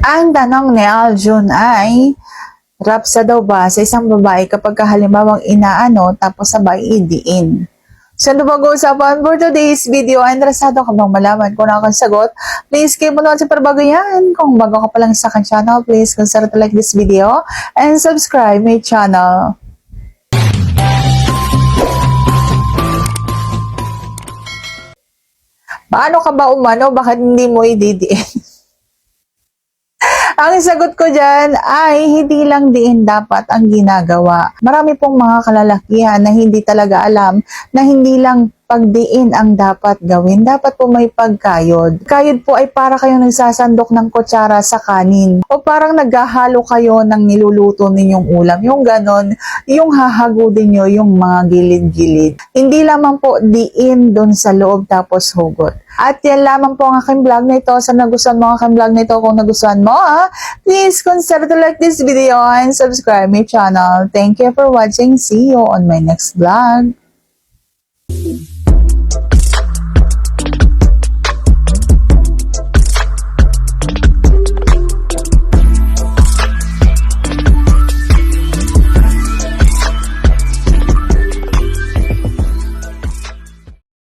Ang tanong ni Aljun ay, rapsa daw ba sa isang babae kapag halimbawang inaano tapos sabay idiin? So, ano pag-uusapan for today's video? Interesado ka bang malaman kung ano ang sagot? Please keep on watching para bago yan. Kung bago ka pa lang sa akin channel, please consider to like this video and subscribe my channel. Paano ka ba umano? Bakit hindi mo ididiin? Ang sagot ko dyan ay hindi lang diin dapat ang ginagawa. Marami pong mga kalalakihan na hindi talaga alam na hindi lang pagdiin ang dapat gawin. Dapat po may pagkayod. Kayod po ay para kayong nagsasandok ng kutsara sa kanin. O parang naghahalo kayo ng niluluto ninyong ulam. Yung ganon, yung hahagudin nyo yung mga gilid-gilid. Hindi lamang po diin doon sa loob tapos hugot. At yan lamang po ang aking vlog na ito. Sa nagustuhan mo ang aking vlog na ito, kung nagustuhan mo, please consider to like this video and subscribe my channel. Thank you for watching. See you on my next vlog.